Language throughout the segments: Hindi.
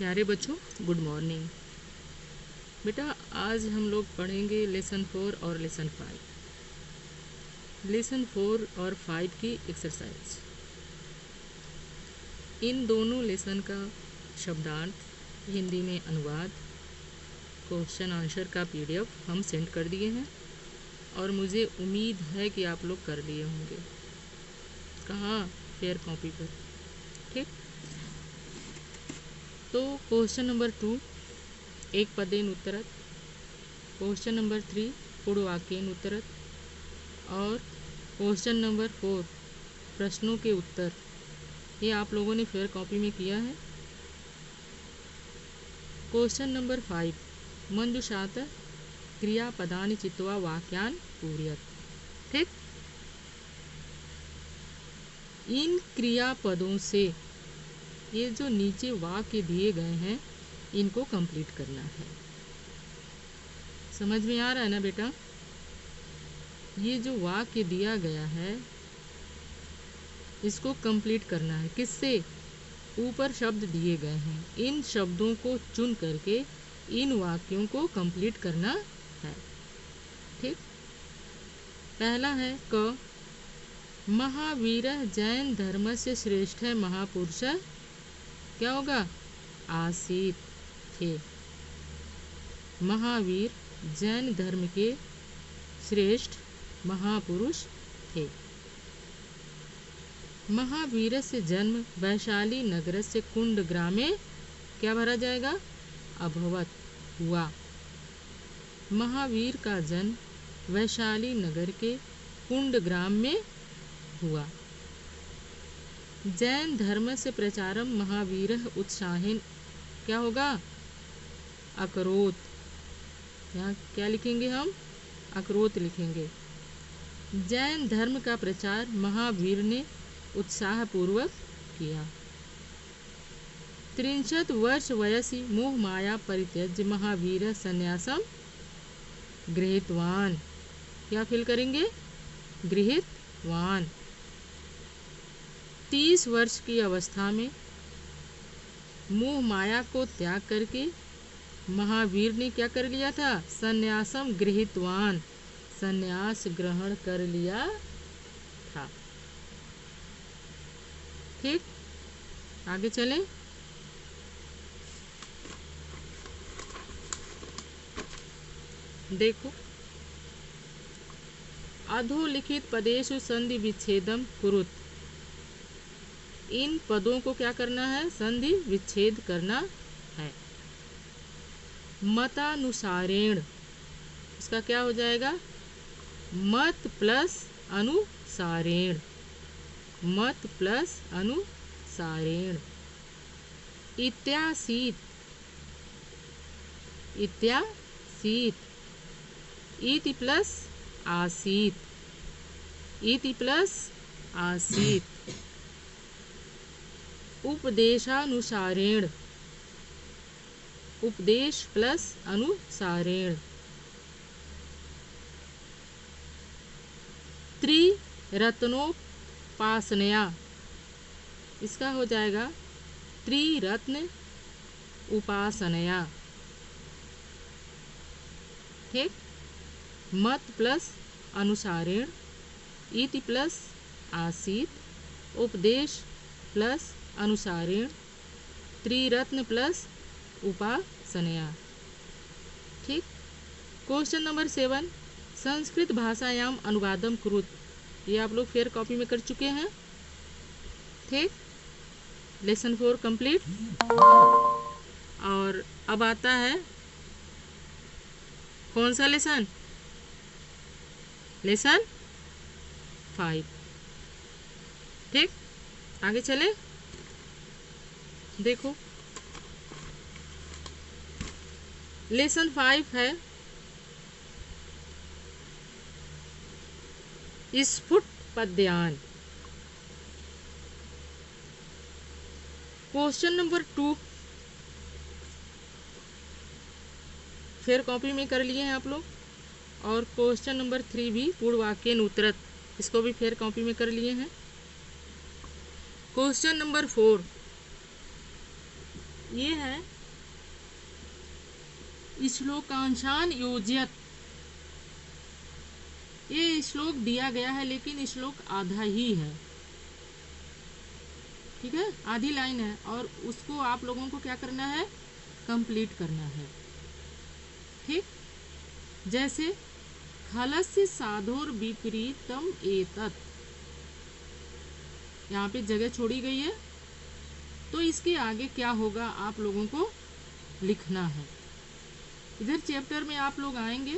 प्यारे बच्चों, गुड मॉर्निंग। बेटा, आज हम लोग पढ़ेंगे लेसन 4 और लेसन 5। लेसन 4 और 5 की एक्सरसाइज। इन दोनों लेसन का शब्दार्थ, हिंदी में अनुवाद, क्वेश्चन आंसर का PDF हम सेंड कर दिए हैं और मुझे उम्मीद है कि आप लोग कर लिए होंगे। कहाँ? फेयर कॉपी पर। ठीक, तो क्वेश्चन नंबर 2 एक पदेन उत्तरत, क्वेश्चन नंबर 3 पूर्ववाक्येन उत्तरत और क्वेश्चन नंबर 4 प्रश्नों के उत्तर। ये आप लोगों ने फेयर कॉपी में किया है। क्वेश्चन नंबर 5 मंजुषात क्रियापदानि चित्वा वाक्यान पूरयत। ठीक, इन क्रियापदों से ये जो नीचे वाक्य दिए गए हैं इनको कंप्लीट करना है। समझ में आ रहा है ना बेटा? ये जो वाक्य दिया गया है इसको कंप्लीट करना है। किससे? ऊपर शब्द दिए गए हैं, इन शब्दों को चुन करके इन वाक्यों को कंप्लीट करना है। ठीक, पहला है क महावीर जैन धर्म से श्रेष्ठ है महापुरुष। क्या होगा? आसीत थे। महावीर जैन धर्म के श्रेष्ठ महापुरुष थे। महावीर से जन्म वैशाली नगर से कुंड ग्रामे क्या भरा जाएगा? अभवत हुआ। महावीर का जन्म वैशाली नगर के कुंड ग्राम में हुआ। जैन धर्म से प्रचारम महावीर उत्साहिन क्या होगा? अकरोत। यहाँ क्या लिखेंगे हम? अकरोत लिखेंगे। जैन धर्म का प्रचार महावीर ने उत्साहपूर्वक किया। 63 वर्ष वयसी मोह माया परित्यज्य महावीर संन्यासम गृहीतवान। क्या फिल करेंगे? गृहीतवान। 30 वर्ष की अवस्था में मोह माया को त्याग करके महावीर ने क्या कर लिया था? संन्यासम गृहीतवान, संन्यास ग्रहण कर लिया था। ठीक, आगे चलें। देखो, अधोलिखित पदेषु संधि विच्छेदम कुरुत। इन पदों को क्या करना है? संधि विच्छेद करना है। मतानुसारेण, इसका क्या हो जाएगा? मत प्लस अनुसारेण, मत प्लस अनुसारेण। इत्यासीत, इत्यासीत। इति प्लस आसीत, इति प्लस आसीत। उपदेशानुसारेण, उपदेश प्लस अनुसारेण। त्रिरत्नोपासनया, इसका हो जाएगा त्रिरत्न उपासनया। ठीक, मत प्लस अनुसारेण, इति प्लस आसीत, उपदेश प्लस अनुसारेण, त्रिरत्न प्लस उपासनया। ठीक, क्वेश्चन नंबर 7 संस्कृत भाषायाम अनुवादम कुरुत। ये आप लोग फेयर कॉपी में कर चुके हैं। ठीक, लेसन 4 कंप्लीट। और अब आता है कौन सा लेसन? लेसन 5। ठीक, आगे चले। देखो, लेसन 5 है स्फुट पद्यान। क्वेश्चन नंबर 2 फेयर कॉपी में कर लिए हैं आप लोग और क्वेश्चन नंबर 3 भी पूर्ववाक्येन उत्तरत, इसको भी फेयर कॉपी में कर लिए हैं। क्वेश्चन नंबर 4 ये है श्लोकांशान योज्यत। ये श्लोक दिया गया है लेकिन श्लोक आधा ही है, ठीक है, आधी लाइन है और उसको आप लोगों को क्या करना है, कंप्लीट करना है। ठीक, जैसे खलस्य साधोर विपरीतम एतत्, यहाँ पे जगह छोड़ी गई है तो इसके आगे क्या होगा आप लोगों को लिखना है। इधर चैप्टर में आप लोग आएंगे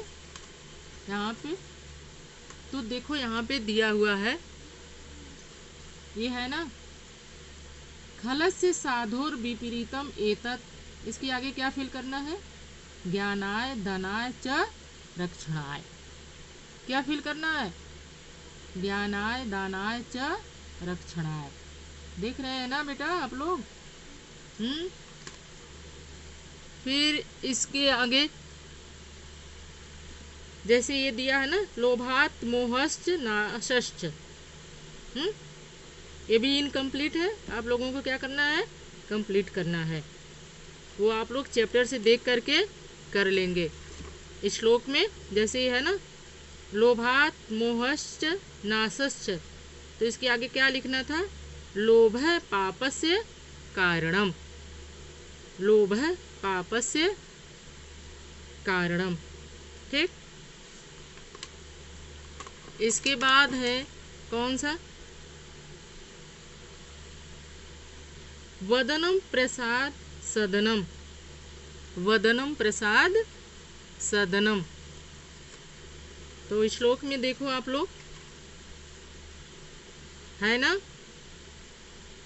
यहाँ पे तो देखो यहाँ पे दिया हुआ है, ये है ना, खलस्य साधोर विपरीतम एतत्, इसके आगे क्या फिल करना है, ज्ञानाय धनाय च रक्षणाय। क्या फिल करना है, ज्ञानाय दानाय च रक्षणाय। देख रहे हैं ना बेटा आप लोग। फिर इसके आगे जैसे ये दिया है ना, लोभात मोहश्च नाशश्च, ये भी इनकम्प्लीट है, आप लोगों को क्या करना है, कंप्लीट करना है। वो आप लोग चैप्टर से देख करके कर लेंगे। इस श्लोक में जैसे ये है ना, लोभात मोहश्च नाशश्च, तो इसके आगे क्या लिखना था, लोभ पापस्य कारणम, लोभ पापस्य कारणम। ठीक, इसके बाद है कौन सा, वदनम प्रसाद सदनम, वदनम प्रसाद सदनम। तो इस श्लोक में देखो आप लोग, है ना,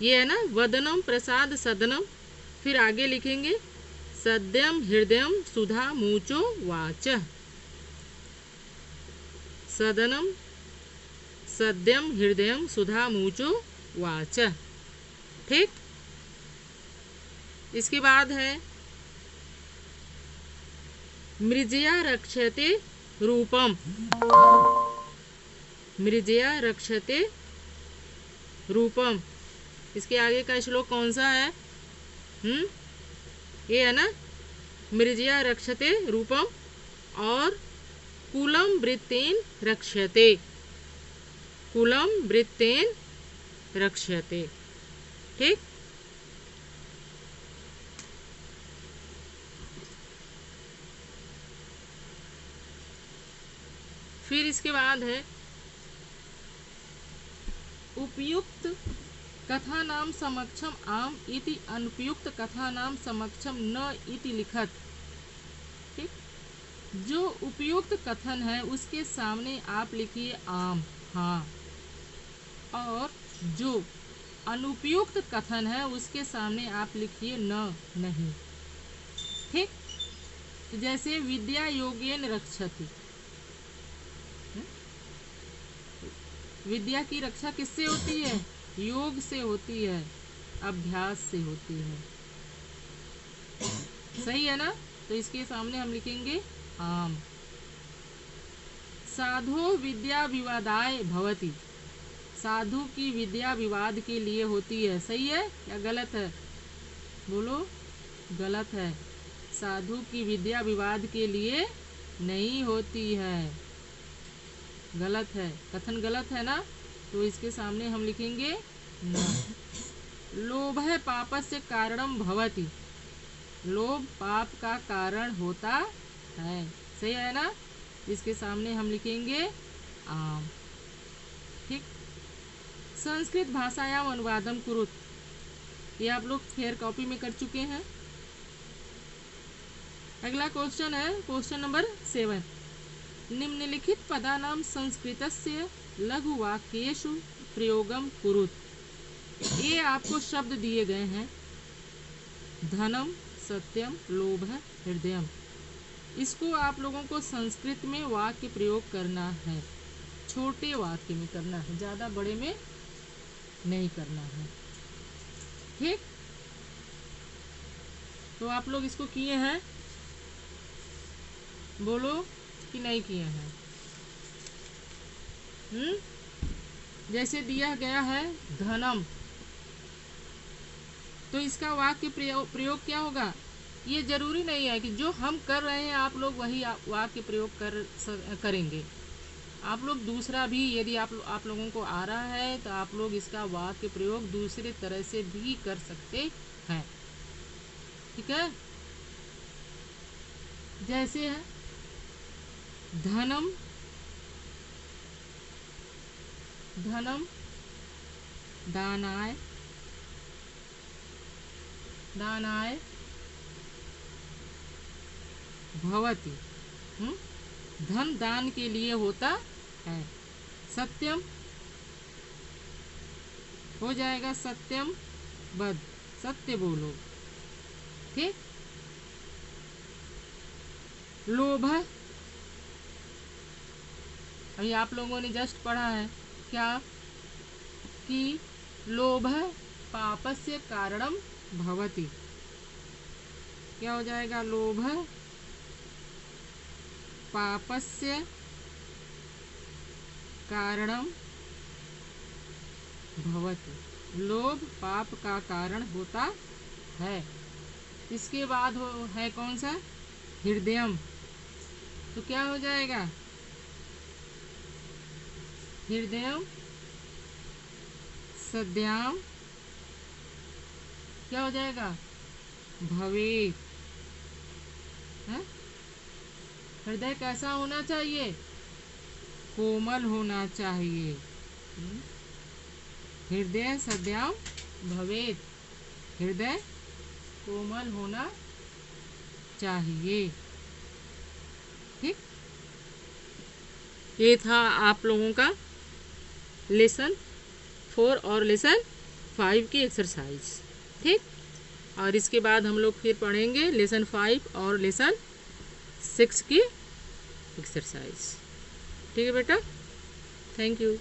ये है ना, वदनम प्रसाद सदनम। फिर आगे लिखेंगे सद्यम हृदयम सुधा मूचो वाच, सदनम सद्यम हृदयम सुधा मूचो वाच। ठीक, इसके बाद है मृजया रक्षते रूपम, मृजया रक्षते रूपम। इसके आगे का श्लोक कौन सा है, ये है ना, मृजया रक्षते रूपम और कुलम वृत्तेन रक्षते, कुलम वृत्तेन रक्षते। ठीक, फिर इसके बाद है उपयुक्त कथा नाम समक्षम आम इति अनुपयुक्त कथा नाम समक्षम न इति लिखत। ठीक, जो उपयुक्त कथन है उसके सामने आप लिखिए आम, हाँ, और जो अनुपयुक्त कथन है उसके सामने आप लिखिए न, नहीं। ठीक, तो जैसे विद्या योगेन रक्षति, विद्या की रक्षा किससे होती है, योग से होती है, अभ्यास से होती है। सही है ना, तो इसके सामने हम लिखेंगे आम। साधो विद्या विवादाय भवति, साधु की विद्या विवाद के लिए होती है। सही है या गलत है, बोलो, गलत है। साधु की विद्या विवाद के लिए नहीं होती है, गलत है, कथन गलत है ना, तो इसके सामने हम लिखेंगे न। लोभ है पापस्य कारणम भवति, लोभ पाप का कारण होता है। सही है ना, इसके सामने हम लिखेंगे आम। ठीक, संस्कृत भाषायाम अनुवादम कुरुत, ये आप लोग फेयर कॉपी में कर चुके हैं। अगला क्वेश्चन है क्वेश्चन नंबर 7, निम्नलिखित पदानाम संस्कृतस्य लघुवाक्येषु प्रयोगम कुरुत। ये आपको शब्द दिए गए हैं, धनम सत्यम लोभ हृदयम, इसको आप लोगों को संस्कृत में वाक्य प्रयोग करना है। छोटे वाक्य में करना है, ज़्यादा बड़े में नहीं करना है। ठीक, तो आप लोग इसको किए हैं, बोलो कि नहीं किए हैं। जैसे दिया गया है धनम, तो इसका वाक्य प्रयोग क्या होगा? ये जरूरी नहीं है कि जो हम कर रहे हैं आप लोग वही वाक्य प्रयोग करेंगे। आप लोग दूसरा भी, यदि आप लोगों को आ रहा है तो आप लोग इसका वाक्य प्रयोग दूसरे तरह से भी कर सकते हैं। ठीक है, जैसे है धनम धनम दानाय दानाय भवति। धन दान के लिए होता है। सत्यम हो जाएगा सत्यम बद, सत्य बोलो। ठीक। लोभ, अभी आप लोगों ने जस्ट पढ़ा है क्या कि लोभ पापस्य कारणम भवति। क्या हो जाएगा? लोभ पापस्य कारणम भवति। लोभ पाप का कारण होता है। इसके बाद है कौन सा? हृदयम। तो क्या हो जाएगा? हृदयम सद्याम क्या हो जाएगा? भवेत्। हृदय कैसा होना चाहिए? कोमल होना चाहिए। हृदय सद्याम भवेत्, हृदय कोमल होना चाहिए। ठीक, ये था आप लोगों का लेसन 4 और लेसन 5 की एक्सरसाइज। ठीक, और इसके बाद हम लोग फिर पढ़ेंगे लेसन 5 और लेसन 6 की एक्सरसाइज। ठीक है बेटा, थैंक यू।